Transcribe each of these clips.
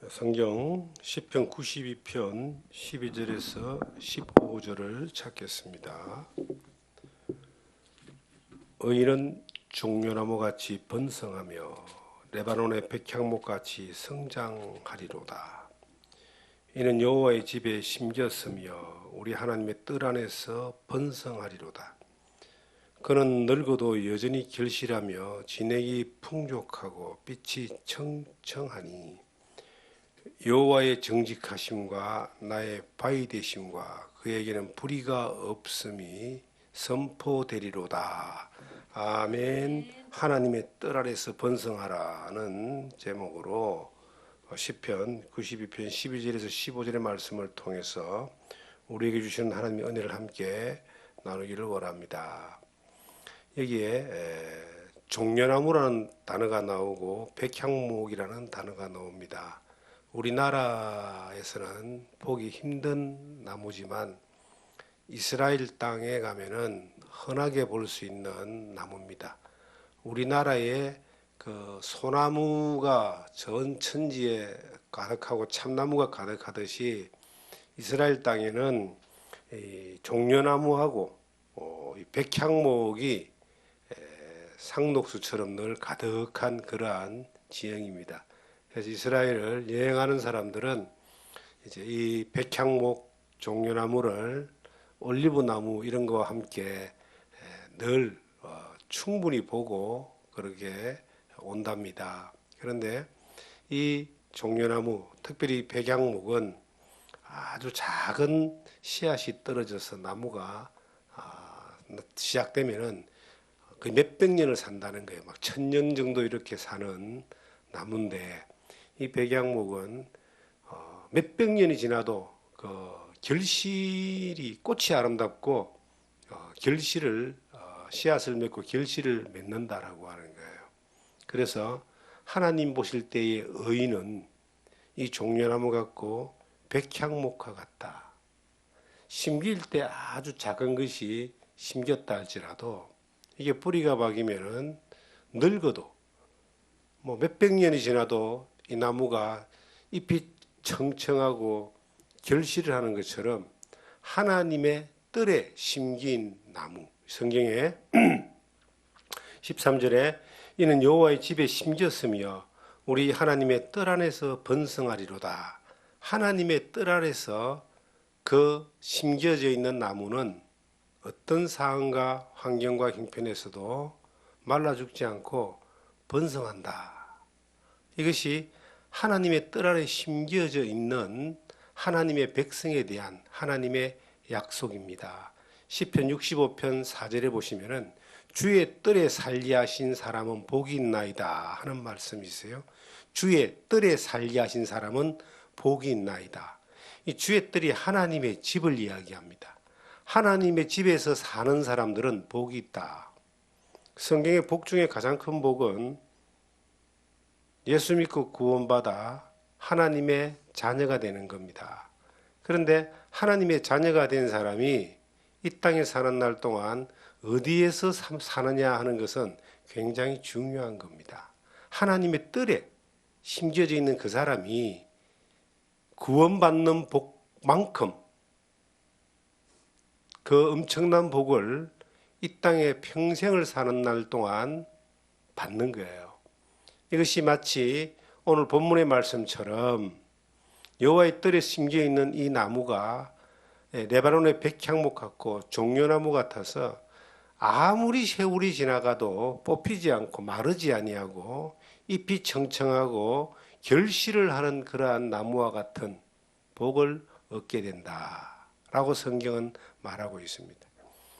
성경 시편 92편 12절에서 15절을 찾겠습니다. 의인은 종려나무같이 번성하며 레바논의 백향목같이 성장하리로다. 이는 여호와의 집에 심겼으며 우리 하나님의 뜰 안에서 번성하리로다. 그는 늙어도 여전히 결실하며 진액이 풍족하고 빛이 청청하니 여호와의 정직하심과 나의 바위 되심과 그에게는 불의가 없음이 선포되리로다. 아멘. 하나님의 뜰 아래서 번성하라는 제목으로 시편 92편 12절에서 15절의 말씀을 통해서 우리에게 주시는 하나님의 은혜를 함께 나누기를 원합니다. 여기에 종려나무라는 단어가 나오고 백향목이라는 단어가 나옵니다. 우리나라에서는 보기 힘든 나무지만 이스라엘 땅에 가면은 흔하게 볼 수 있는 나무입니다. 우리나라에 그 소나무가 전 천지에 가득하고 참나무가 가득하듯이 이스라엘 땅에는 이 종려나무하고 이 백향목이 상록수처럼 늘 가득한 그러한 지형입니다. 그래서 이스라엘을 여행하는 사람들은 이제 이 백향목 종려나무를 올리브나무 이런 거와 함께 늘 충분히 보고 그렇게 온답니다. 그런데 이 종려나무, 특별히 백향목은 아주 작은 씨앗이 떨어져서 나무가 시작되면은 그 몇백 년을 산다는 거예요. 막 1000년 정도 이렇게 사는 나무인데 이 백향목은 몇백 년이 지나도 그 결실이 꽃이 아름답고 결실을 씨앗을 맺고 결실을 맺는다라고 하는 거예요. 그래서 하나님 보실 때의 의인은 이 종려나무 같고 백향목과 같다. 심길 때 아주 작은 것이 심겼다 할지라도 이게 뿌리가 박이면은 늙어도 뭐 몇백 년이 지나도 이 나무가 잎이 청청하고 결실을 하는 것처럼 하나님의 뜰에 심긴 나무. 성경에 13절에 이는 여호와의 집에 심겼으며 우리 하나님의 뜰 안에서 번성하리로다. 하나님의 뜰 안에서 그 심겨져 있는 나무는 어떤 상황과 환경과 형편에서도 말라 죽지 않고 번성한다. 이것이 하나님의 뜰 안에 심겨져 있는 하나님의 백성에 대한 하나님의 약속입니다. 시편 65편 4절에 보시면은 주의 뜰에 살리하신 사람은 복이 있나이다 하는 말씀이 있어요. 주의 뜰에 살리하신 사람은 복이 있나이다. 이 주의 뜰이 하나님의 집을 이야기합니다. 하나님의 집에서 사는 사람들은 복이 있다. 성경의 복 중에 가장 큰 복은 예수 믿고 구원받아 하나님의 자녀가 되는 겁니다. 그런데 하나님의 자녀가 된 사람이 이 땅에 사는 날 동안 어디에서 사느냐 하는 것은 굉장히 중요한 겁니다. 하나님의 뜰에 심겨져 있는 그 사람이 구원받는 복만큼 그 엄청난 복을 이 땅에 평생을 사는 날 동안 받는 거예요. 이것이 마치 오늘 본문의 말씀처럼 여호와의 뜰에 심겨 있는 이 나무가 레바논의 백향목 같고 종려나무 같아서 아무리 세월이 지나가도 뽑히지 않고 마르지 아니하고 잎이 청청하고 결실을 하는 그러한 나무와 같은 복을 얻게 된다라고 성경은 말하고 있습니다.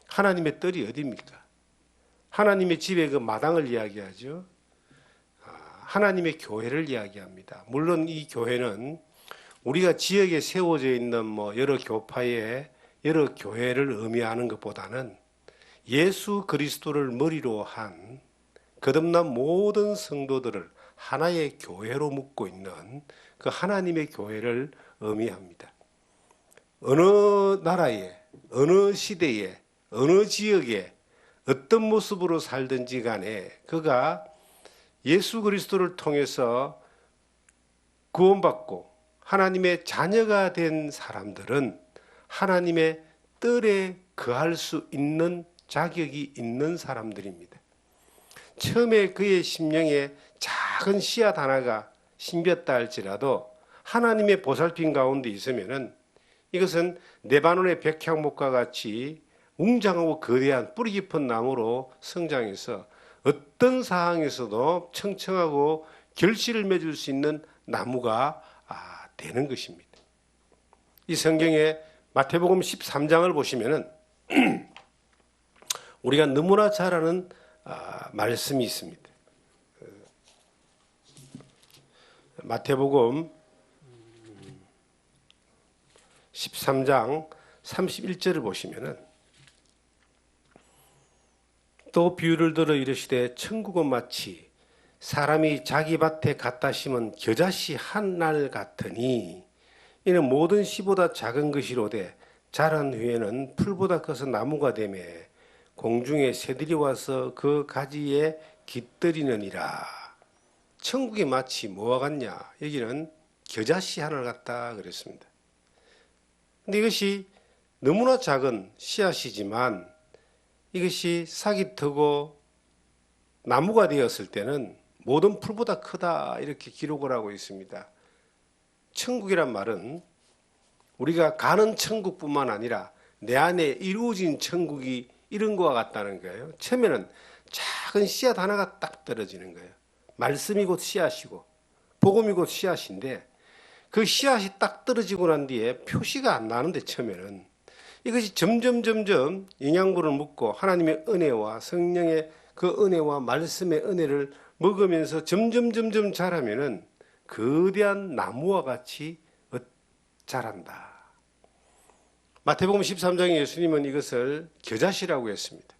하나님의 뜰이 어디입니까? 하나님의 집의 그 마당을 이야기하죠. 하나님의 교회를 이야기합니다. 물론 이 교회는 우리가 지역에 세워져 있는 여러 교파의 여러 교회를 의미하는 것보다는 예수 그리스도를 머리로 한 거듭난 모든 성도들을 하나의 교회로 묶고 있는 그 하나님의 교회를 의미합니다. 어느 나라에, 어느 시대에, 어느 지역에 어떤 모습으로 살든지 간에 그가 예수 그리스도를 통해서 구원받고 하나님의 자녀가 된 사람들은 하나님의 뜰에 거할 수 있는 자격이 있는 사람들입니다. 처음에 그의 심령에 작은 씨앗 하나가 심겼다 할지라도 하나님의 보살핌 가운데 있으면은 이것은 레바논의 백향목과 같이 웅장하고 거대한 뿌리 깊은 나무로 성장해서 어떤 상황에서도 청청하고 결실을 맺을 수 있는 나무가 되는 것입니다. 이 성경에 마태복음 13장을 보시면은 우리가 너무나 잘 아는 말씀이 있습니다. 마태복음 13장 31절을 보시면은 또 비유를 들어 이르시되 천국은 마치 사람이 자기 밭에 갖다 심은 겨자씨 한 날 같으니 이는 모든 씨보다 작은 것이로되 자란 후에는 풀보다 커서 나무가 되며 공중에 새들이 와서 그 가지에 깃들이느니라. 천국이 마치 뭐와 같냐? 여기는 겨자씨 하나를 갖다 그랬습니다. 근데 이것이 너무나 작은 씨앗이지만 이것이 싹이 트고 나무가 되었을 때는 모든 풀보다 크다 이렇게 기록을 하고 있습니다. 천국이란 말은 우리가 가는 천국뿐만 아니라 내 안에 이루어진 천국이 이런 것과 같다는 거예요. 처음에는 작은 씨앗 하나가 딱 떨어지는 거예요. 말씀이 곧 씨앗이고 복음이 곧 씨앗인데 그 씨앗이 딱 떨어지고 난 뒤에 표시가 안 나는데 처음에는 이것이 점점 영양분을 묻고 하나님의 은혜와 성령의 그 은혜와 말씀의 은혜를 먹으면서 점점 자라면은 거대한 나무와 같이 자란다. 마태복음 13장에 예수님은 이것을 겨자씨라고 했습니다.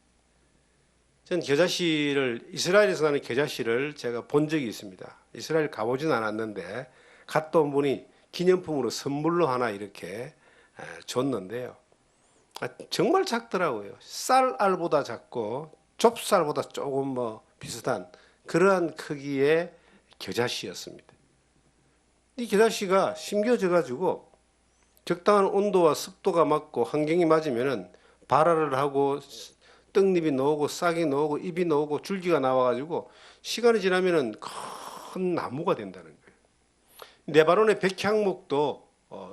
전 겨자씨를 이스라엘에서 나는 겨자씨를 제가 본 적이 있습니다. 이스라엘 가보진 않았는데 갔다 온 분이 기념품으로 선물로 하나 이렇게 줬는데요. 정말 작더라고요. 쌀알보다 작고 좁쌀보다 조금 비슷한 그러한 크기의 겨자씨였습니다. 이 겨자씨가 심겨져 가지고 적당한 온도와 습도가 맞고 환경이 맞으면은 발화를 하고 떡잎이 나오고 싹이 나오고 잎이 나오고 줄기가 나와가지고 시간이 지나면은 큰 나무가 된다는 거예요. 레바논의 백향목도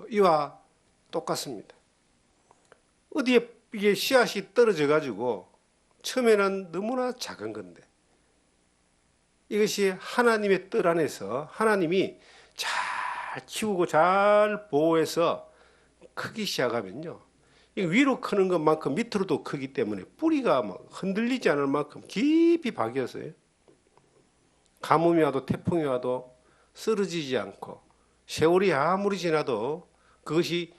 이와 똑같습니다. 어디에 이게 씨앗이 떨어져 가지고 처음에는 너무나 작은 건데 이것이 하나님의 뜰 안에서 하나님이 잘 키우고 잘 보호해서 크기 시작하면요. 위로 크는 것만큼 밑으로도 크기 때문에 뿌리가 막 흔들리지 않을 만큼 깊이 박여서요. 가뭄이 와도 태풍이 와도 쓰러지지 않고 세월이 아무리 지나도 그것이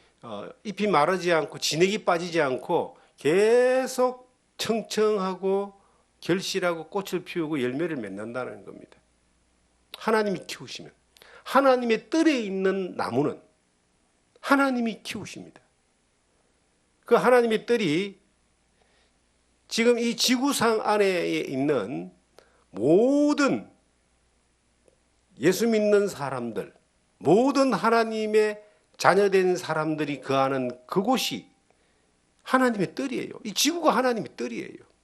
잎이 마르지 않고 진액이 빠지지 않고 계속 청청하고 결실하고 꽃을 피우고 열매를 맺는다는 겁니다. 하나님이 키우시면 하나님의 뜰에 있는 나무는 하나님이 키우십니다. 그 하나님의 뜰이 지금 이 지구상 안에 있는 모든 예수 믿는 사람들, 모든 하나님의 자녀된 사람들이 거하는 그곳이 하나님의 뜰이에요. 이 지구가 하나님의 뜰이에요.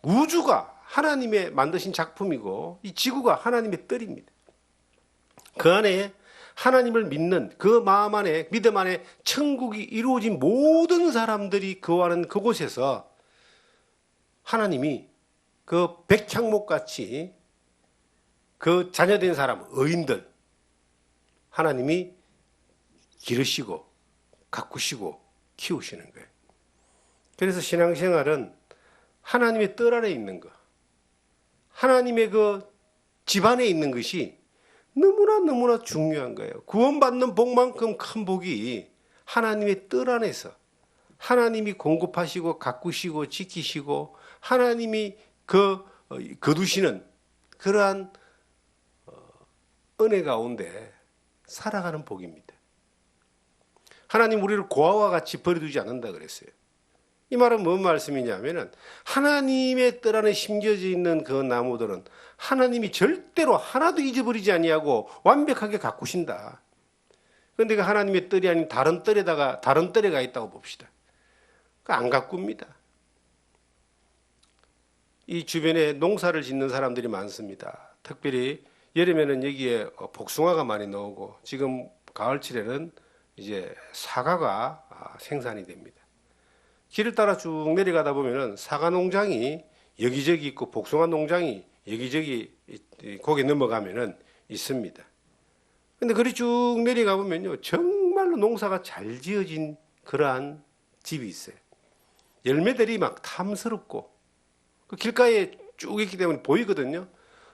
우주가 하나님의 만드신 작품이고 이 지구가 하나님의 뜰입니다. 그 안에 하나님을 믿는 그 마음 안에 믿음 안에 천국이 이루어진 모든 사람들이 거하는 그곳에서 하나님이 그 백향목같이 그 자녀된 사람, 의인들 하나님이 기르시고 가꾸시고 키우시는 거예요. 그래서 신앙생활은 하나님의 뜰 안에 있는 것, 하나님의 그 집안에 있는 것이 너무나 중요한 거예요. 구원받는 복만큼 큰 복이 하나님의 뜰 안에서 하나님이 공급하시고 가꾸시고 지키시고 하나님이 거두시는 그러한 은혜 가운데 살아가는 복입니다. 하나님 우리를 고아와 같이 버려두지 않는다 그랬어요. 이 말은 뭔 말씀이냐면은 하나님의 뜰 안에 심겨져 있는 그 나무들은 하나님이 절대로 하나도 잊어버리지 아니하고 완벽하게 가꾸신다. 그런데 그 하나님의 뜰이 아닌 다른 뜰에 가 있다고 봅시다. 안 가꿉니다. 이 주변에 농사를 짓는 사람들이 많습니다. 특별히 여름에는 여기에 복숭아가 많이 나오고 지금 가을철에는 이제 사과가 생산이 됩니다. 길을 따라 쭉 내려가다 보면은 사과 농장이 여기저기 있고 복숭아 농장이 여기저기 거기 넘어가면은 있습니다. 근데 그리 쭉 내려가 보면요, 정말로 농사가 잘 지어진 그러한 집이 있어요. 열매들이 막 탐스럽고 그 길가에 쭉 있기 때문에 보이거든요.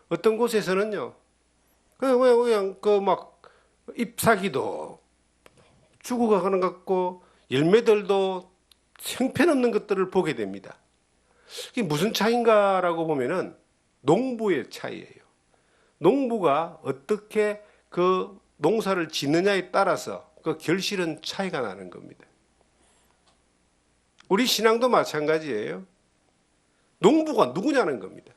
어떤 곳에서는요, 그냥 그 막 잎사귀도 죽어가는 것 같고 열매들도 형편없는 것들을 보게 됩니다. 이게 무슨 차이인가라고 보면은 농부의 차이예요. 농부가 어떻게 그 농사를 짓느냐에 따라서 그 결실은 차이가 나는 겁니다. 우리 신앙도 마찬가지예요. 농부가 누구냐는 겁니다.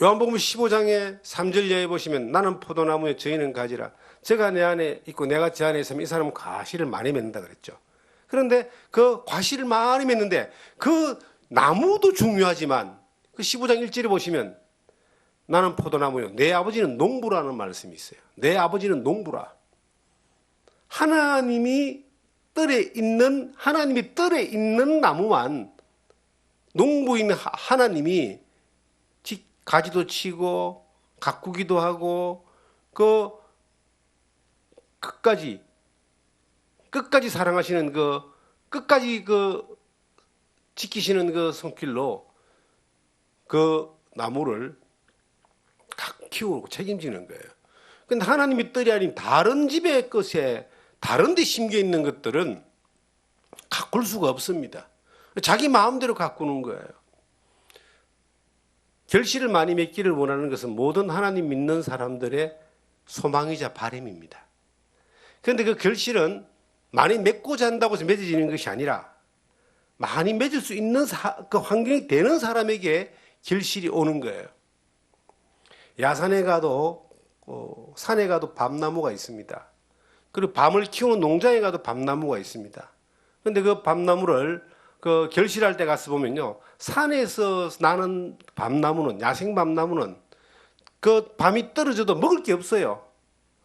요한복음 15장의 3절 이하에 보시면 나는 포도나무에 저희는 가지라. 제가 내 안에 있고 내가 제 안에 있으면 이 사람은 과실을 많이 맺는다 그랬죠. 그런데 그 과실을 많이 맺는데 그 나무도 중요하지만 그 15장 1절에 보시면 나는 포도나무요. 내 아버지는 농부라는 말씀이 있어요. 내 아버지는 농부라. 하나님이 뜰에 있는 나무만 농부인 하나님이 가지도 치고 가꾸기도 하고 그 끝까지 사랑하시는 끝까지 지키시는 그 손길로 그 나무를 키우고 책임지는 거예요. 근데 하나님의 뜰이 아닌 다른 집의 것에 다른 데 심겨 있는 것들은 가꿀 수가 없습니다. 자기 마음대로 가꾸는 거예요. 결실을 많이 맺기를 원하는 것은 모든 하나님 믿는 사람들의 소망이자 바람입니다. 그런데 그 결실은 많이 맺고자 한다고 해서 맺어지는 것이 아니라 많이 맺을 수 있는 그 환경이 되는 사람에게 결실이 오는 거예요. 야산에 가도 산에 가도 밤나무가 있습니다. 그리고 밤을 키우는 농장에 가도 밤나무가 있습니다. 그런데 그 밤나무를 결실할 때 가서 보면요, 산에서 나는 밤나무는, 야생 밤나무는 그 밤이 떨어져도 먹을 게 없어요.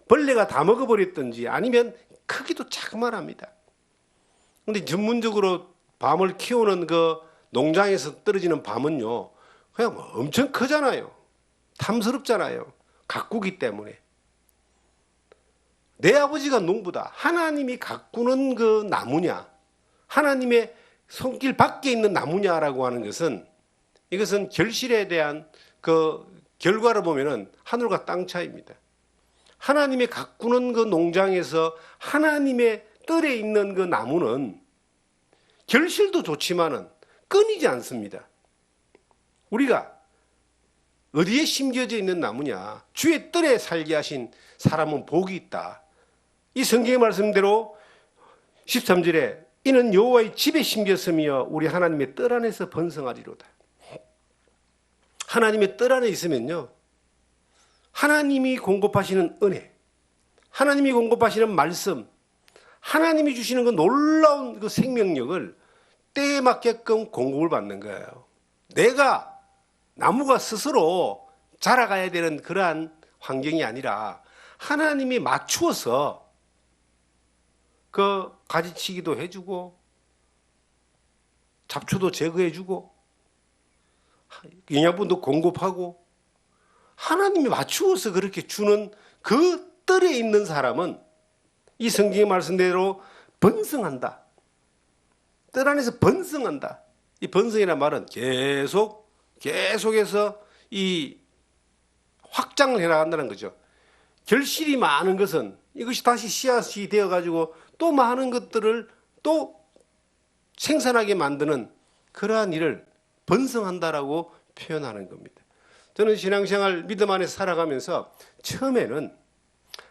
벌레가 다 먹어버렸든지 아니면 크기도 자그만합니다. 그런데 전문적으로 밤을 키우는 그 농장에서 떨어지는 밤은요, 그냥 엄청 크잖아요. 탐스럽잖아요. 가꾸기 때문에. 내 아버지가 농부다. 하나님이 가꾸는 그 나무냐, 하나님의 손길 밖에 있는 나무냐라고 하는 것은, 이것은 결실에 대한 그 결과를 보면은 하늘과 땅 차이입니다. 하나님의 가꾸는 그 농장에서 하나님의 뜰에 있는 그 나무는 결실도 좋지만은 끊이지 않습니다. 우리가 어디에 심겨져 있는 나무냐, 주의 뜰에 살게 하신 사람은 복이 있다. 이 성경의 말씀대로 13절에 이는 여호와의 집에 심겼으며 우리 하나님의 뜰 안에서 번성하리로다. 하나님의 뜰 안에 있으면요, 하나님이 공급하시는 은혜, 하나님이 공급하시는 말씀, 하나님이 주시는 그 놀라운 그 생명력을 때에 맞게끔 공급을 받는 거예요. 내가 나무가 스스로 자라가야 되는 그러한 환경이 아니라 하나님이 맞추어서 그 가지치기도 해주고 잡초도 제거해주고 영양분도 공급하고 하나님이 맞추어서 그렇게 주는 그 뜰에 있는 사람은 이 성경의 말씀대로 번성한다. 뜰 안에서 번성한다. 이 번성이라는 말은 계속해서 이 확장을 해나간다는 거죠. 결실이 많은 것은 이것이 다시 씨앗이 되어가지고 또 많은 것들을 또 생산하게 만드는 그러한 일을 번성한다라고 표현하는 겁니다. 저는 신앙생활 믿음 안에서 살아가면서 처음에는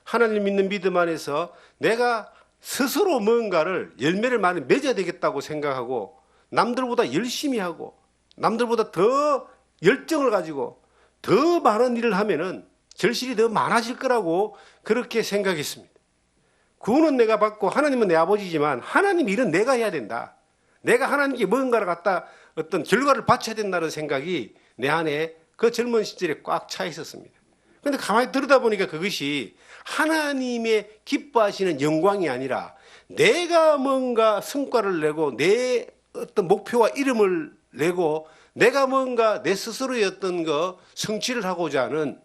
하나님 믿는 믿음 안에서 내가 스스로 뭔가를 열매를 많이 맺어야 되겠다고 생각하고 남들보다 열심히 하고 남들보다 더 열정을 가지고 더 많은 일을 하면은 결실이 더 많아질 거라고 그렇게 생각했습니다. 구원은 내가 받고 하나님은 내 아버지지만 하나님 일은 내가 해야 된다. 내가 하나님께 뭔가를 갖다 어떤 결과를 바쳐야 된다는 생각이 내 안에 그 젊은 시절에 꽉 차 있었습니다. 그런데 가만히 들여다보니까 그것이 하나님의 기뻐하시는 영광이 아니라 내가 뭔가 성과를 내고 내 어떤 목표와 이름을 내고 내가 뭔가 내 스스로의 어떤 거 성취를 하고자 하는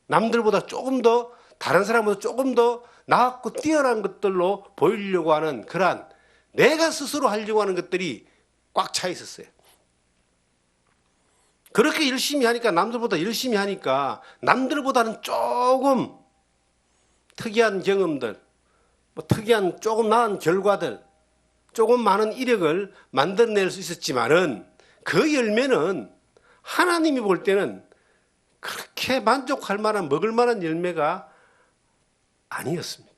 남들보다 조금 더 다른 사람보다 조금 더 나았고 뛰어난 것들로 보이려고 하는 그러한 내가 스스로 하려고 하는 것들이 꽉 차 있었어요. 그렇게 열심히 하니까 남들보다 열심히 하니까 남들보다는 조금 특이한 경험들, 뭐 특이한 조금 나은 결과들, 조금 많은 이력을 만들어낼 수 있었지만은 그 열매는 하나님이 볼 때는 그렇게 만족할 만한 먹을 만한 열매가 아니었습니다.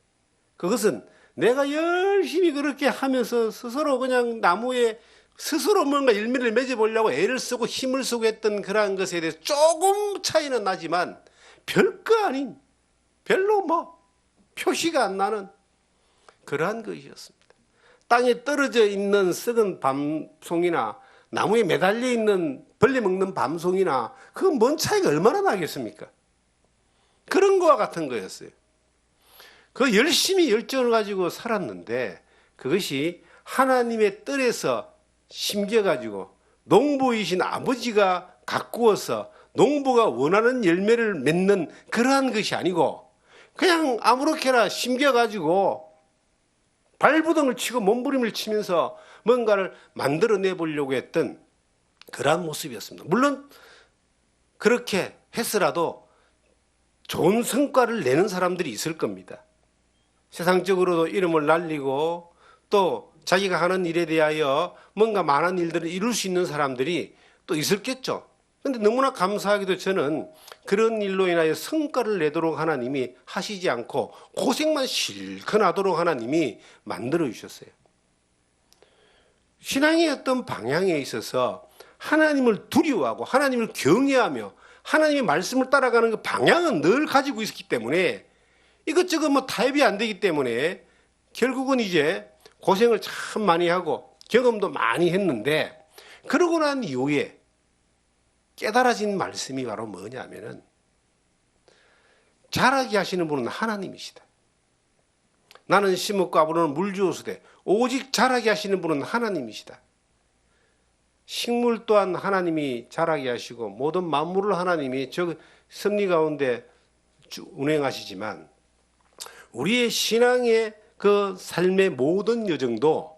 그것은 내가 열심히 그렇게 하면서 스스로 그냥 나무에 스스로 뭔가 열매를 맺어보려고 애를 쓰고 힘을 쓰고 했던 그러한 것에 대해서 조금 차이는 나지만 별거 아닌 별로 뭐 표시가 안 나는 그러한 것이었습니다. 땅에 떨어져 있는 썩은 밤송이나 나무에 매달려 있는 벌레 먹는 밤송이나 그건 뭔 차이가 얼마나 나겠습니까? 그런 거와 같은 거였어요. 그 열심히 열정을 가지고 살았는데 그것이 하나님의 뜰에서 심겨가지고 농부이신 아버지가 가꾸어서 농부가 원하는 열매를 맺는 그러한 것이 아니고 그냥 아무렇게나 심겨가지고 발부둥을 치고 몸부림을 치면서 뭔가를 만들어내 보려고 했던 그러한 모습이었습니다. 물론 그렇게 했으라도 좋은 성과를 내는 사람들이 있을 겁니다. 세상적으로도 이름을 날리고 또 자기가 하는 일에 대하여 뭔가 많은 일들을 이룰 수 있는 사람들이 또 있었겠죠. 그런데 너무나 감사하게도 저는 그런 일로 인하여 성과를 내도록 하나님이 하시지 않고 고생만 실컷 하도록 하나님이 만들어 주셨어요. 신앙의 어떤 방향에 있어서 하나님을 두려워하고 하나님을 경외하며 하나님의 말씀을 따라가는 그 방향은 늘 가지고 있었기 때문에 이것저것 뭐 타협이 안 되기 때문에 결국은 이제 고생을 참 많이 하고 경험도 많이 했는데 그러고 난 이후에 깨달아진 말씀이 바로 뭐냐면은 자라게 하시는 분은 하나님이시다. 나는 심었고 아브라함은 물 주었으되 오직 자라게 하시는 분은 하나님이시다. 식물 또한 하나님이 자라게 하시고 모든 만물을 하나님이 저 섭리 가운데 운행하시지만 우리의 신앙의 그 삶의 모든 여정도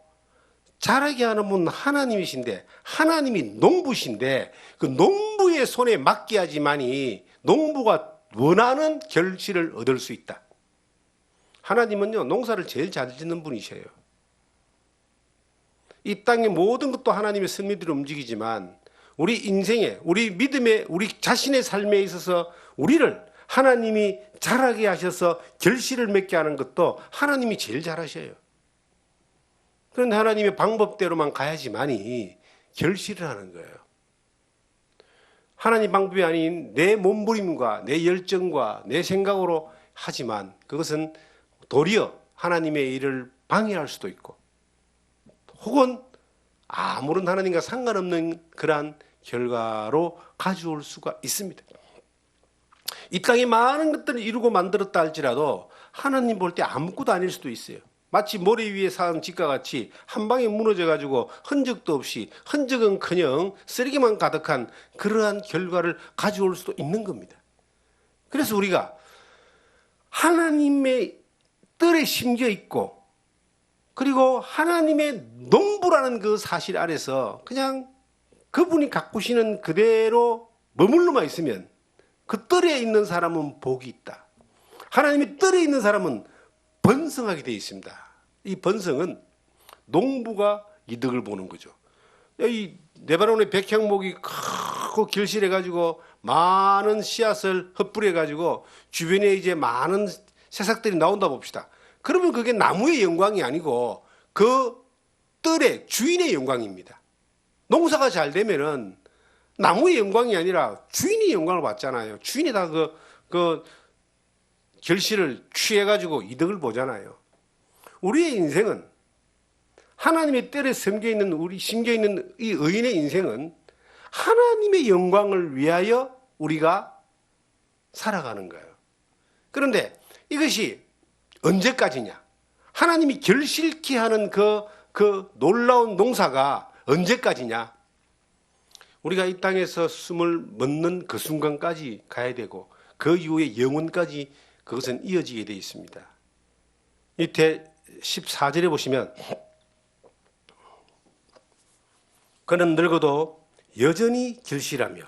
자라게 하는 분은 하나님이신데 하나님이 농부신데 그 농부의 손에 맡겨야지만이 농부가 원하는 결실을 얻을 수 있다. 하나님은요 농사를 제일 잘 짓는 분이셔요. 이 땅의 모든 것도 하나님의 섭리대로 움직이지만 우리 인생에 우리 믿음에 우리 자신의 삶에 있어서 우리를 하나님이 자라게 하셔서 결실을 맺게 하는 것도 하나님이 제일 잘하셔요. 그런데 하나님의 방법대로만 가야지만이 결실을 하는 거예요. 하나님 방법이 아닌 내 몸부림과 내 열정과 내 생각으로 하지만 그것은 도리어 하나님의 일을 방해할 수도 있고 혹은 아무런 하나님과 상관없는 그러한 결과로 가져올 수가 있습니다. 이 땅에 많은 것들을 이루고 만들었다 할지라도 하나님 볼 때 아무것도 아닐 수도 있어요. 마치 모래 위에 쌓은 집과 같이 한 방에 무너져가지고 흔적도 없이 흔적은커녕 쓰레기만 가득한 그러한 결과를 가져올 수도 있는 겁니다. 그래서 우리가 하나님의 뜰에 심겨 있고 그리고 하나님의 농부라는 그 사실 아래서 그냥 그분이 가꾸시는 그대로 머물러만 있으면 그 뜰에 있는 사람은 복이 있다. 하나님의 뜰에 있는 사람은 번성하게 되어 있습니다. 이 번성은 농부가 이득을 보는 거죠. 이 레바논의 백향목이 크고 결실해가지고 많은 씨앗을 흩뿌려가지고 주변에 이제 많은 새싹들이 나온다 봅시다. 그러면 그게 나무의 영광이 아니고 그 뜰의 주인의 영광입니다. 농사가 잘 되면은 나무의 영광이 아니라 주인이 영광을 받잖아요. 주인이 다 그 결실을 취해가지고 이득을 보잖아요. 우리의 인생은 하나님의 뜰에 심겨 있는 이 의인의 인생은 하나님의 영광을 위하여 우리가 살아가는 거예요. 그런데 이것이 언제까지냐? 하나님이 결실케 하는 그 놀라운 농사가 언제까지냐? 우리가 이 땅에서 숨을 멎는 그 순간까지 가야 되고 그 이후에 영원까지 그것은 이어지게 되어 있습니다. 이때 14절에 보시면 그는 늙어도 여전히 결실하며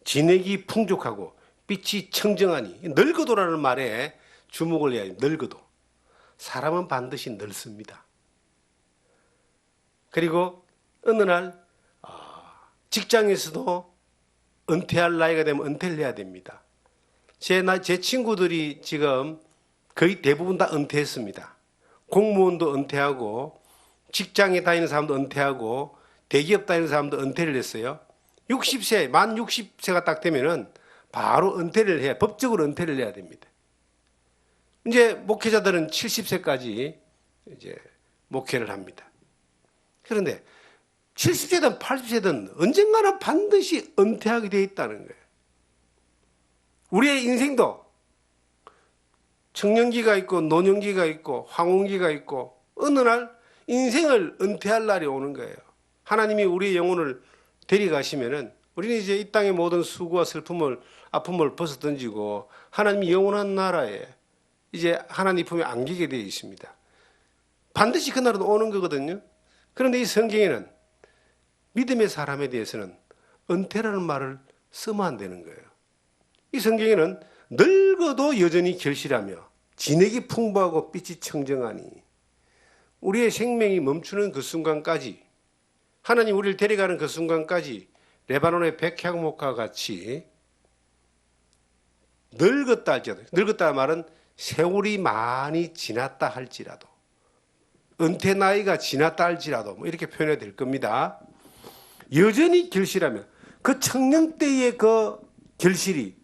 진액이 풍족하고 빛이 청정하니, 늙어도라는 말에 주목을 해야 해요. 늙어도. 사람은 반드시 늙습니다. 그리고 어느 날 직장에서도 은퇴할 나이가 되면 은퇴를 해야 됩니다. 제 친구들이 지금 거의 대부분 다 은퇴했습니다. 공무원도 은퇴하고 직장에 다니는 사람도 은퇴하고 대기업 다니는 사람도 은퇴를 했어요. 60세, 만 60세가 딱 되면은 바로 은퇴를 해야, 법적으로 은퇴를 해야 됩니다. 이제 목회자들은 70세까지 이제 목회를 합니다. 그런데 70세든 80세든 언젠가는 반드시 은퇴하게 되어 있다는 거예요. 우리의 인생도 청년기가 있고 노년기가 있고 황혼기가 있고 어느 날 인생을 은퇴할 날이 오는 거예요. 하나님이 우리의 영혼을 데려가시면은 우리는 이제 이 땅의 모든 수고와 슬픔을 아픔을 벗어던지고 하나님이 영원한 나라에 이제 하나님 품에 안기게 되어 있습니다. 반드시 그날은 오는 거거든요. 그런데 이 성경에는 믿음의 사람에 대해서는 은퇴라는 말을 쓰면 안 되는 거예요. 이 성경에는 늙어도 여전히 결실하며 진액이 풍부하고 빛이 청정하니, 우리의 생명이 멈추는 그 순간까지, 하나님 우리를 데려가는 그 순간까지 레바논의 백향목과 같이 늙었다 할지라도, 늙었다는 말은 세월이 많이 지났다 할지라도, 은퇴 나이가 지났다 할지라도 뭐 이렇게 표현해야 될 겁니다. 여전히 결실하며, 그 청년 때의 그 결실이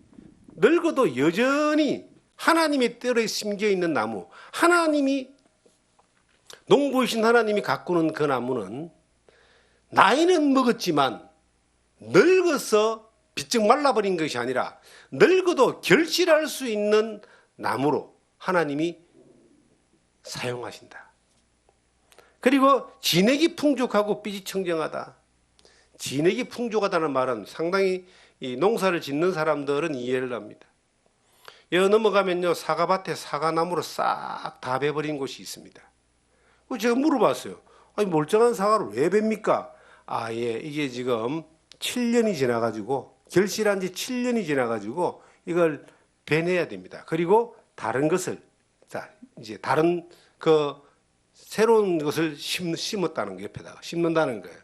늙어도 여전히 하나님의 뜰에 심겨 있는 나무, 하나님이 농부이신 하나님이 가꾸는 그 나무는 나이는 먹었지만 늙어서 비쩍 말라버린 것이 아니라 늙어도 결실할 수 있는 나무로 하나님이 사용하신다. 그리고 진액이 풍족하고 빛이 청정하다. 진액이 풍족하다는 말은 상당히 이 농사를 짓는 사람들은 이해를 합니다. 여기 넘어가면요, 사과밭에 사과나무로 싹 다 베버린 곳이 있습니다. 제가 물어봤어요. 아니, 멀쩡한 사과를 왜 뱁니까? 아, 예, 이게 지금 7년이 지나가지고, 결실한 지 7년이 지나가지고 이걸 베내야 됩니다. 그리고 다른 것을, 자, 이제 다른 새로운 것을 심었다는 거, 옆에다가 심는다는 거예요.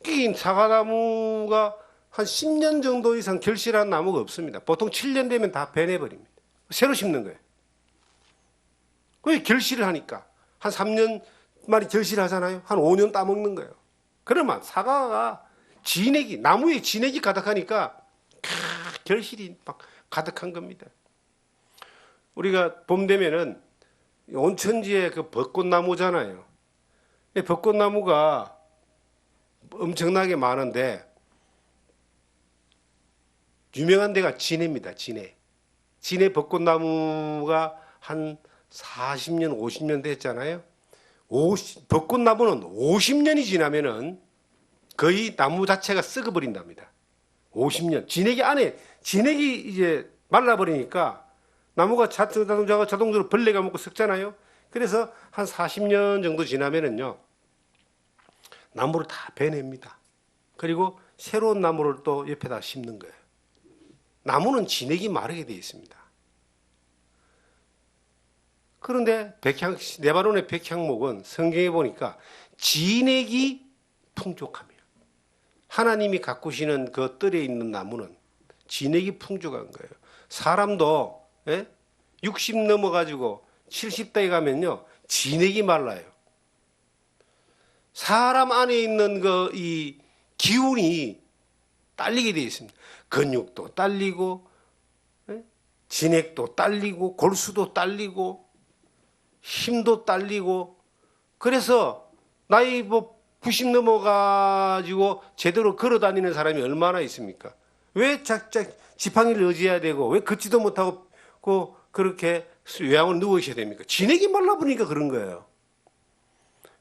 이 사과나무가 한 10년 정도 이상 결실한 나무가 없습니다. 보통 7년 되면 다 베내버립니다. 새로 심는 거예요. 왜 결실을 하니까? 한 3년 만에 결실하잖아요. 한 5년 따먹는 거예요. 그러면 사과가 나무에 진액이 가득하니까 결실이 막 가득한 겁니다. 우리가 봄 되면은 온천지에 그 벚꽃나무잖아요. 벚꽃나무가 엄청나게 많은데 유명한 데가 진해입니다. 진해 벚꽃나무가 한 40년, 50년 됐잖아요. 벚꽃나무는 50년이 지나면은 거의 나무 자체가 썩어버린답니다. 50년. 진액이 이제 말라버리니까 나무가 자동적으로 벌레가 먹고 썩잖아요. 그래서 한 40년 정도 지나면은요, 나무를 다 베냅니다. 그리고 새로운 나무를 또 옆에다 심는 거예요. 나무는 진액이 마르게 되어 있습니다. 그런데 레바논의 백향목은 성경에 보니까 진액이 풍족하며, 하나님이 가꾸시는 그 뜰에 있는 나무는 진액이 풍족한 거예요. 사람도 60 넘어가지고 70대에 가면요, 진액이 말라요. 사람 안에 있는 이 기운이 딸리게 되어 있습니다. 근육도 딸리고, 진액도 딸리고, 골수도 딸리고, 힘도 딸리고. 그래서 나이 90 넘어가지고 제대로 걸어 다니는 사람이 얼마나 있습니까? 왜 지팡이를 의지해야 되고, 왜 걷지도 못하고 그렇게 요양을 누우셔야 됩니까? 진액이 말라보니까 그런 거예요.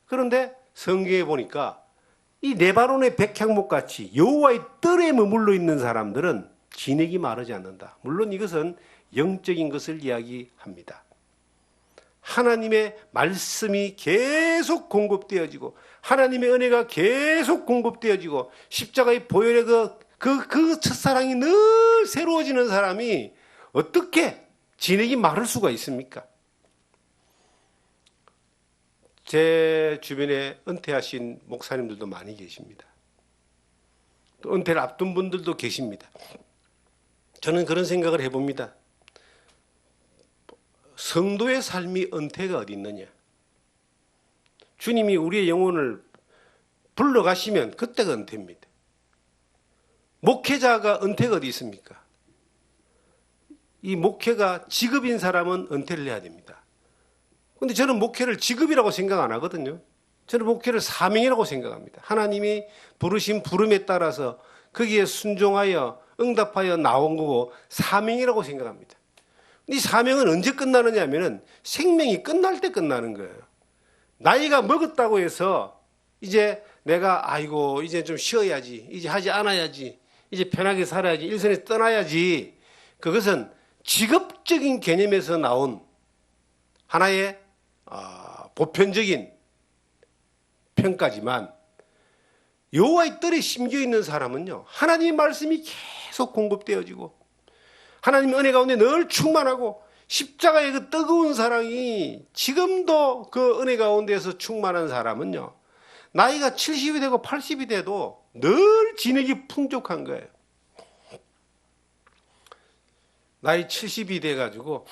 그런데 성경에 보니까 이 레바논의 백향목 같이 여호와의 뜰에 머물러 있는 사람들은 진액이 마르지 않는다. 물론 이것은 영적인 것을 이야기합니다. 하나님의 말씀이 계속 공급되어지고, 하나님의 은혜가 계속 공급되어지고, 십자가의 보혈의 그 첫사랑이 늘 새로워지는 사람이 어떻게 진액이 마를 수가 있습니까? 제 주변에 은퇴하신 목사님들도 많이 계십니다. 또 은퇴를 앞둔 분들도 계십니다. 저는 그런 생각을 해봅니다. 성도의 삶이 은퇴가 어디 있느냐? 주님이 우리의 영혼을 불러가시면 그때가 은퇴입니다. 목회자가 은퇴가 어디 있습니까? 이 목회가 직업인 사람은 은퇴를 해야 됩니다. 그런데 저는 목회를 직업이라고 생각 안 하거든요. 저는 목회를 사명이라고 생각합니다. 하나님이 부르신 부름에 따라서 거기에 순종하여 응답하여 나온 거고 사명이라고 생각합니다. 이 사명은 언제 끝나느냐 하면은 생명이 끝날 때 끝나는 거예요. 나이가 먹었다고 해서 이제 내가 아이고 이제 좀 쉬어야지, 이제 하지 않아야지, 이제 편하게 살아야지, 일선에서 떠나야지. 그것은 직업적인 개념에서 나온 하나의 보편적인 평가지만, 여호와의 뜰에 심겨 있는 사람은요, 하나님의 말씀이 계속 공급되어지고 하나님의 은혜 가운데 늘 충만하고, 십자가의 그 뜨거운 사랑이 지금도 그 은혜 가운데에서 충만한 사람은요, 나이가 70이 되고 80이 돼도 늘 진액이 풍족한 거예요. 나이 70이 돼가지고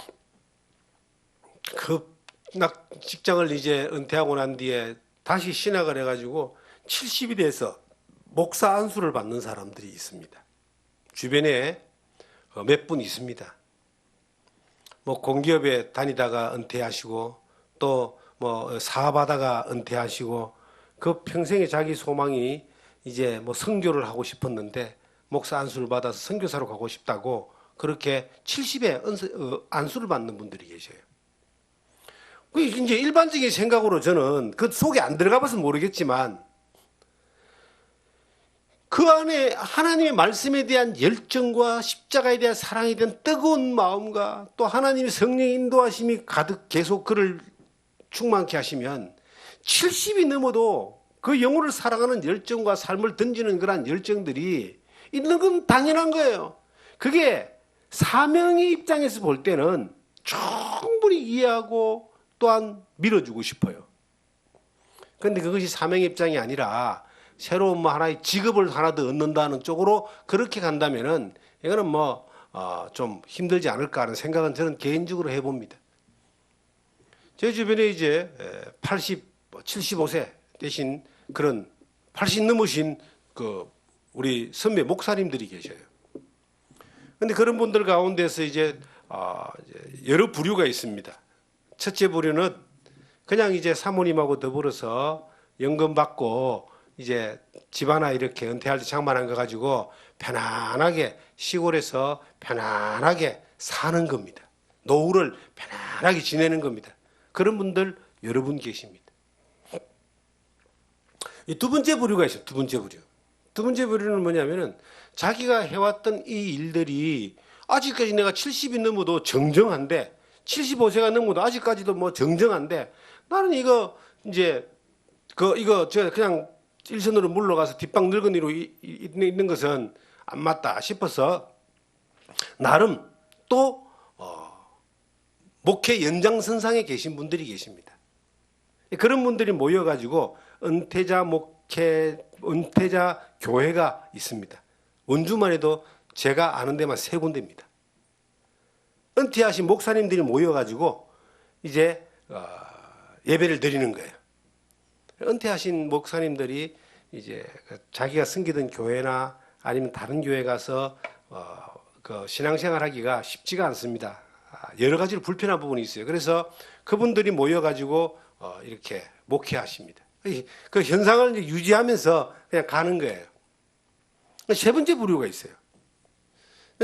직장을 이제 은퇴하고 난 뒤에 다시 신학을 해가지고 70이 돼서 목사 안수를 받는 사람들이 있습니다. 주변에 몇 분 있습니다. 뭐 공기업에 다니다가 은퇴하시고, 또 뭐 사업하다가 은퇴하시고, 그 평생에 자기 소망이 이제 뭐 선교를 하고 싶었는데 목사 안수를 받아서 선교사로 가고 싶다고 그렇게 70에 안수를 받는 분들이 계셔요. 이제 일반적인 생각으로 저는 그 속에 안 들어가 봐서 모르겠지만, 그 안에 하나님의 말씀에 대한 열정과 십자가에 대한 사랑에 대한 뜨거운 마음과 또 하나님의 성령의 인도하심이 가득 계속 그를 충만케 하시면 70이 넘어도 그 영혼을 사랑하는 열정과 삶을 던지는 그런 열정들이 있는 건 당연한 거예요. 그게 사명의 입장에서 볼 때는 충분히 이해하고 또한 밀어주고 싶어요. 그런데 그것이 사명의 입장이 아니라 새로운 하나의 직업을 하나 더 얻는다는 쪽으로 그렇게 간다면은 이거는 좀 힘들지 않을까 하는 생각은 저는 개인적으로 해봅니다. 제 주변에 이제 75세 되신 그런 80 넘으신 우리 선배 목사님들이 계셔요. 그런데 그런 분들 가운데서 이제 여러 부류가 있습니다. 첫째 부류는 그냥 이제 사모님하고 더불어서 연금 받고 이제 집 하나 이렇게 은퇴할 때 장만한 거 가지고 편안하게 시골에서 편안하게 사는 겁니다. 노후를 편안하게 지내는 겁니다. 그런 분들 여러분 계십니다. 이 두 번째 부류가 있어요. 두 번째 부류. 두 번째 부류는 뭐냐면은 자기가 해왔던 이 일들이 아직까지 내가 70이 넘어도 정정한데, 75세가 넘어도 아직까지도 뭐 정정한데, 나는 이거 이제 이거 제가 그냥 일선으로 물러가서 뒷방 늙은이로 있는 것은 안 맞다 싶어서 나름 또 목회 연장선상에 계신 분들이 계십니다. 그런 분들이 모여가지고 은퇴자 교회가 있습니다. 원주만 해도 제가 아는 데만 3군데입니다. 은퇴하신 목사님들이 모여가지고 이제 예배를 드리는 거예요. 은퇴하신 목사님들이 이제 자기가 섬기던 교회나 아니면 다른 교회 가서 그 신앙생활하기가 쉽지가 않습니다. 여러 가지로 불편한 부분이 있어요. 그래서 그분들이 모여가지고 이렇게 목회하십니다. 그 현상을 이제 유지하면서 그냥 가는 거예요. 세 번째 부류가 있어요.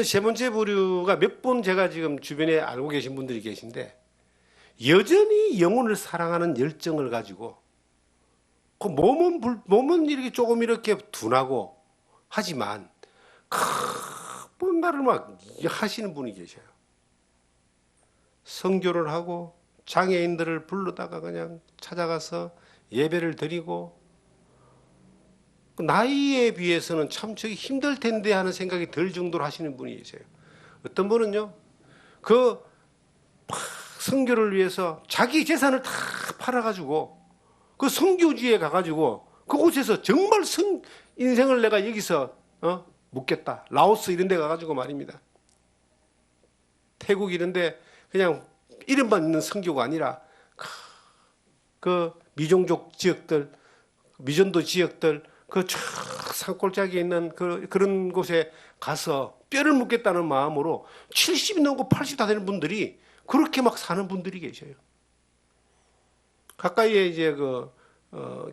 세 번째 부류가 몇 분 제가 지금 주변에 알고 계신 분들이 계신데 여전히 영혼을 사랑하는 열정을 가지고 그 몸은 이렇게 조금 이렇게 둔하고 하지만 뭔가를 막 하시는 분이 계셔요. 선교를 하고 장애인들을 불러다가 그냥 찾아가서 예배를 드리고 나이에 비해서는 참 저기 힘들 텐데 하는 생각이 들 정도로 하시는 분이 계세요. 어떤 분은요, 그 선교를 위해서 자기 재산을 다 팔아가지고 그 선교지에 가가지고 그곳에서 정말 인생을 내가 여기서 묻겠다. 라오스 이런 데 가가지고 말입니다. 태국 이런 데 그냥 이름만 있는 선교가 아니라 그 미종족 지역들, 미전도 지역들 그 산골짜기에 있는 그런 곳에 가서 뼈를 묻겠다는 마음으로 70이 넘고 80 다 되는 분들이 그렇게 막 사는 분들이 계셔요. 가까이에 이제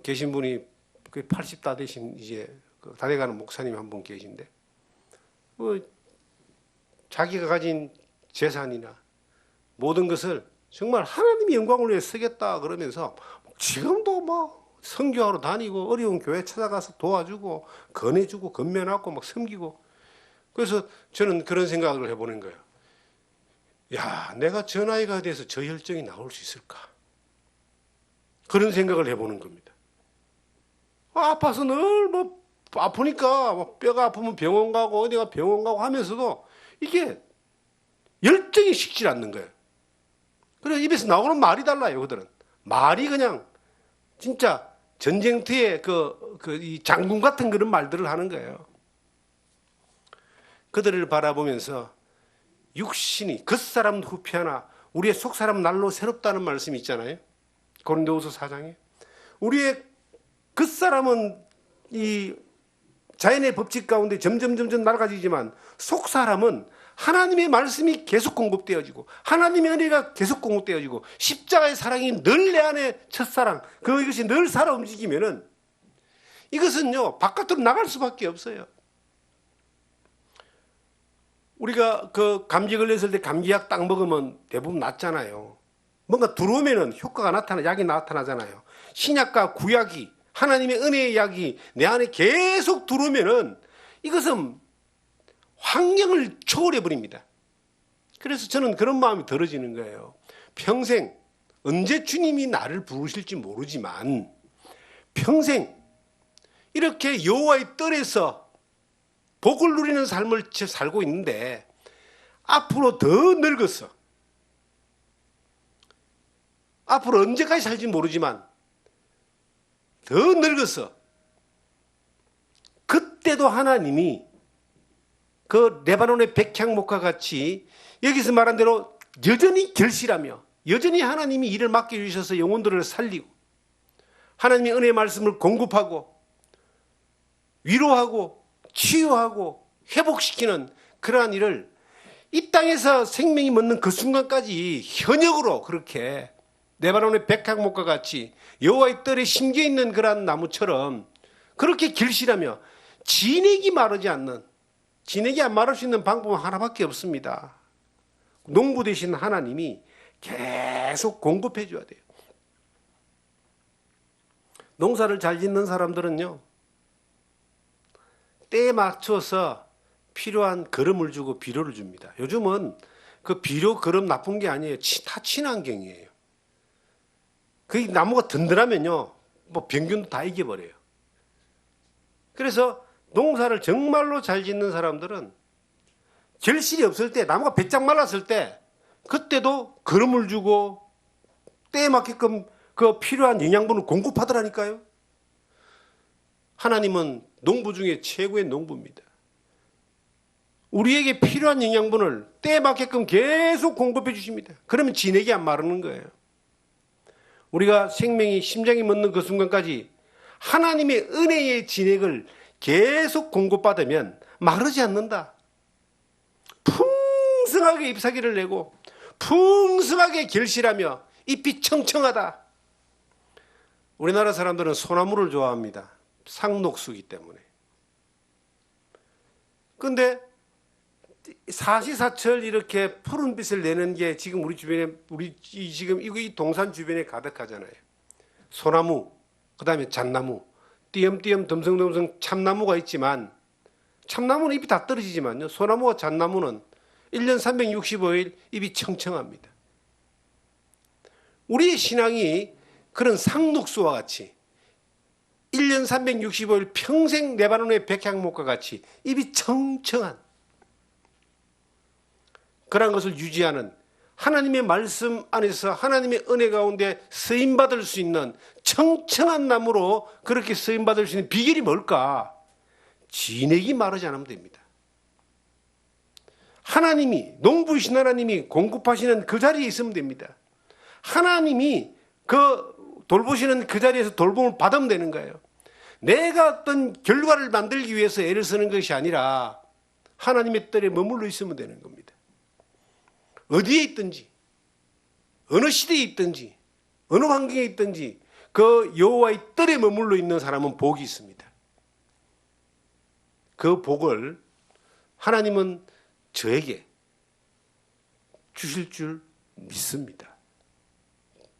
계신 분이 80 다 되신 이제 다 돼가는 목사님 한 분 계신데 자기가 가진 재산이나 모든 것을 정말 하나님의 영광을 위해 쓰겠다 그러면서 지금도 막 선교하러 다니고 어려운 교회 찾아가서 도와주고 건해주고 건면하고 막 섬기고 그래서 저는 그런 생각을 해보는 거예요. 야, 내가 저 나이가 돼서 저 열정이 나올 수 있을까? 그런 생각을 해보는 겁니다. 아파서 늘 뭐 아프니까 뭐 뼈가 아프면 병원 가고 어디가 병원 가고 하면서도 이게 열정이 식지 않는 거예요. 그래서 입에서 나오는 말이 달라요. 그들은 말이 그냥 진짜 전쟁터에 이 장군 같은 그런 말들을 하는 거예요. 그들을 바라보면서 육신이 겉사람 후피하나 우리의 속사람 날로 새롭다는 말씀이 있잖아요. 고린도후서 4장에 우리의 겉사람은 이 자연의 법칙 가운데 점점 낡아지지만 속사람은 하나님의 말씀이 계속 공급되어지고 하나님의 은혜가 계속 공급되어지고 십자가의 사랑이 늘 내 안에 첫사랑 이것이 늘 살아 움직이면은 이것은요 바깥으로 나갈 수밖에 없어요. 우리가 감기 걸렸을 때 감기약 딱 먹으면 대부분 낫잖아요. 뭔가 들어오면은 효과가 약이 나타나잖아요. 신약과 구약이 하나님의 은혜의 약이 내 안에 계속 들어오면은 이것은 환경을 초월해 버립니다. 그래서 저는 그런 마음이 들어지는 거예요. 평생 언제 주님이 나를 부르실지 모르지만 평생 이렇게 여호와의 뜰에서 복을 누리는 삶을 살고 있는데 앞으로 더 늙었어. 앞으로 언제까지 살지 모르지만 더 늙었어. 그때도 하나님이 그 레바논의 백향목과 같이 여기서 말한 대로 여전히 결실하며 여전히 하나님이 일을 맡겨주셔서 영혼들을 살리고 하나님의 은혜의 말씀을 공급하고 위로하고 치유하고 회복시키는 그러한 일을 이 땅에서 생명이 멎는 그 순간까지 현역으로 그렇게 레바논의 백향목과 같이 여호와의 뜰에 심겨 있는 그러한 나무처럼 그렇게 결실하며 진액이 마르지 않는 진액이 안 마를 수 있는 방법은 하나밖에 없습니다. 농부 되신 하나님이 계속 공급해 줘야 돼요. 농사를 잘 짓는 사람들은요 때에 맞춰서 필요한 거름을 주고 비료를 줍니다. 요즘은 그 비료 거름 나쁜 게 아니에요. 다 친환경이에요. 그 나무가 든든하면요 뭐 병균도 다 이겨버려요. 그래서 농사를 정말로 잘 짓는 사람들은 결실이 없을 때 나무가 배짝 말랐을 때 그때도 거름을 주고 때에 맞게끔 그 필요한 영양분을 공급하더라니까요. 하나님은 농부 중에 최고의 농부입니다. 우리에게 필요한 영양분을 때에 맞게끔 계속 공급해 주십니다. 그러면 진액이 안 마르는 거예요. 우리가 생명이 심장이 멎는 그 순간까지 하나님의 은혜의 진액을 계속 공급받으면 마르지 않는다. 풍성하게 잎사귀를 내고 풍성하게 결실하며 잎이 청청하다. 우리나라 사람들은 소나무를 좋아합니다. 상록수기 때문에. 그런데 사시사철 이렇게 푸른빛을 내는 게 지금 우리 주변에 지금 이 동산 주변에 가득하잖아요. 소나무, 그다음에 잣나무, 띄엄띄엄 덤성덤성 참나무가 있지만 참나무는 잎이 다 떨어지지만요. 소나무와 잣나무는 1년 365일 잎이 청청합니다. 우리의 신앙이 그런 상록수와 같이 1년 365일 평생 레바논의 백향목과 같이 잎이 청청한 그런 것을 유지하는 하나님의 말씀 안에서 하나님의 은혜 가운데 쓰임받을 수 있는 청청한 나무로 그렇게 쓰임받을 수 있는 비결이 뭘까? 진액이 마르지 않으면 됩니다. 하나님이, 농부이신 하나님이 공급하시는 그 자리에 있으면 됩니다. 하나님이 그 돌보시는 그 자리에서 돌봄을 받으면 되는 거예요. 내가 어떤 결과를 만들기 위해서 애를 쓰는 것이 아니라 하나님의 뜰에 머물러 있으면 되는 겁니다. 어디에 있든지, 어느 시대에 있든지, 어느 환경에 있든지 그 여호와의 뜰에 머물러 있는 사람은 복이 있습니다. 그 복을 하나님은 저에게 주실 줄 믿습니다.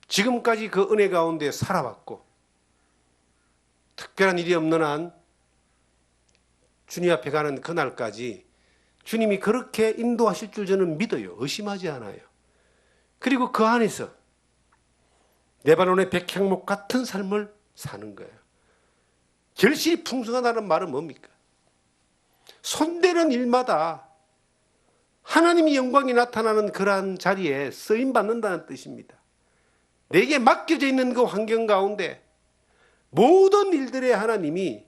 지금까지 그 은혜 가운데 살아왔고 특별한 일이 없는 한 주님 앞에 가는 그날까지 주님이 그렇게 인도하실 줄 저는 믿어요. 의심하지 않아요. 그리고 그 안에서 레바논의 백향목 같은 삶을 사는 거예요. 결실이 풍성하다는 말은 뭡니까? 손대는 일마다 하나님의 영광이 나타나는 그러한 자리에 쓰임받는다는 뜻입니다. 내게 맡겨져 있는 그 환경 가운데 모든 일들의 하나님이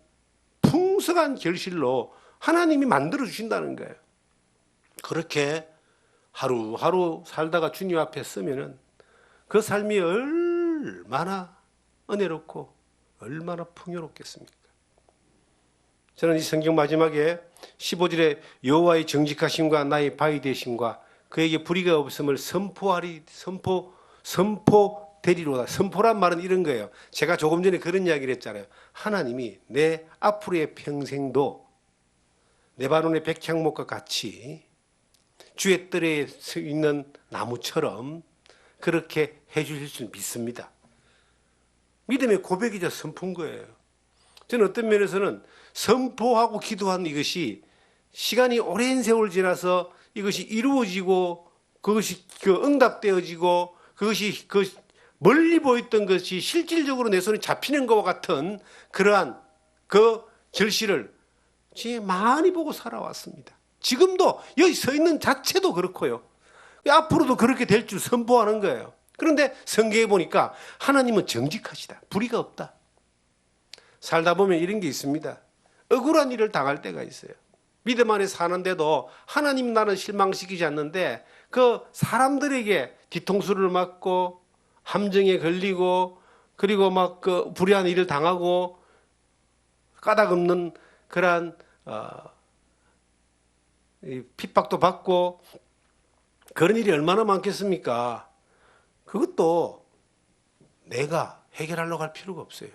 풍성한 결실로 하나님이 만들어 주신다는 거예요. 그렇게 하루하루 살다가 주님 앞에 서면은 그 삶이 얼마나 은혜롭고 얼마나 풍요롭겠습니까? 저는 이 성경 마지막에 15절에 여호와의 정직하심과 나의 바위 되심과 그에게 불의가 없음을 선포되리로다. 선포란 말은 이런 거예요. 제가 조금 전에 그런 이야기를 했잖아요. 하나님이 내 앞으로의 평생도 레바논의 백향목과 같이 주의 뜰에 서 있는 나무처럼 그렇게 해주실 줄 믿습니다. 믿음의 고백이자 선포인 거예요. 저는 어떤 면에서는 선포하고 기도하는 이것이 시간이 오랜 세월 지나서 이것이 이루어지고 그것이 응답되어지고 그것이 멀리 보였던 것이 실질적으로 내 손에 잡히는 것과 같은 그러한 그 결실을 많이 보고 살아왔습니다. 지금도 여기 서 있는 자체도 그렇고요. 앞으로도 그렇게 될 줄 선포하는 거예요. 그런데 성경에 보니까 하나님은 정직하시다. 불의가 없다. 살다 보면 이런 게 있습니다. 억울한 일을 당할 때가 있어요. 믿음 안에 사는데도 하나님 나는 실망시키지 않는데 그 사람들에게 뒤통수를 맞고 함정에 걸리고 그리고 막 그 불의한 일을 당하고 까닭 없는 그러한 핍박도 받고 그런 일이 얼마나 많겠습니까? 그것도 내가 해결하려고 할 필요가 없어요.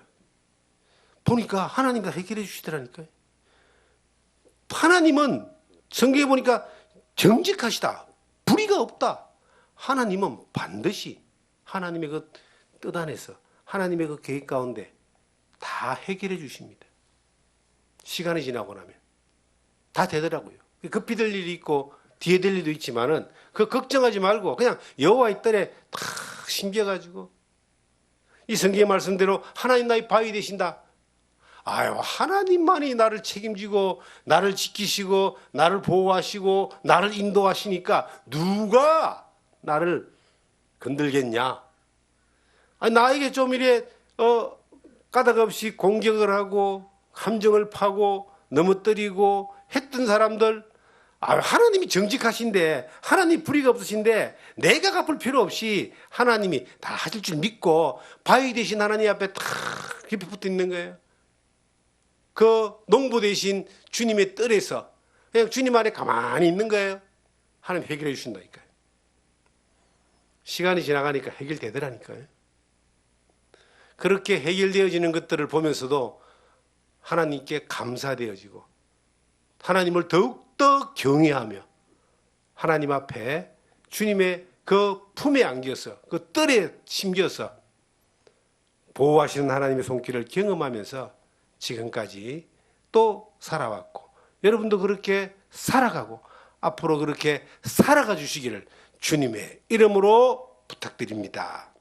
보니까 하나님이 해결해 주시더라니까요. 하나님은 성경에 보니까 정직하시다. 불의가 없다. 하나님은 반드시 하나님의 그 뜻 안에서 하나님의 그 계획 가운데 다 해결해 주십니다. 시간이 지나고 나면 다 되더라고요. 급히 될 일이 있고 뒤에 될 일도 있지만은 그 걱정하지 말고 그냥 여호와의 뜰에 탁 심겨가지고 이 성경의 말씀대로 하나님 나의 바위 되신다. 아유, 하나님만이 나를 책임지고 나를 지키시고 나를 보호하시고 나를 인도하시니까 누가 나를 건들겠냐? 아니, 나에게 좀 이래 까닭 없이 공격을 하고 함정을 파고 넘어뜨리고 했던 사람들, 하나님이 정직하신데, 하나님 불의가 없으신데 내가 갚을 필요 없이 하나님이 다 하실 줄 믿고 바위 대신 하나님 앞에 탁 깊이 붙어 있는 거예요. 그 농부 대신 주님의 뜰에서 그냥 주님 안에 가만히 있는 거예요. 하나님 해결해 주신다니까요. 시간이 지나가니까 해결되더라니까요. 그렇게 해결되어지는 것들을 보면서도 하나님께 감사되어지고 하나님을 더욱더 경외하며 하나님 앞에 주님의 그 품에 안겨서 그 뜰에 심겨서 보호하시는 하나님의 손길을 경험하면서 지금까지 또 살아왔고 여러분도 그렇게 살아가고 앞으로 그렇게 살아가 주시기를 주님의 이름으로 부탁드립니다.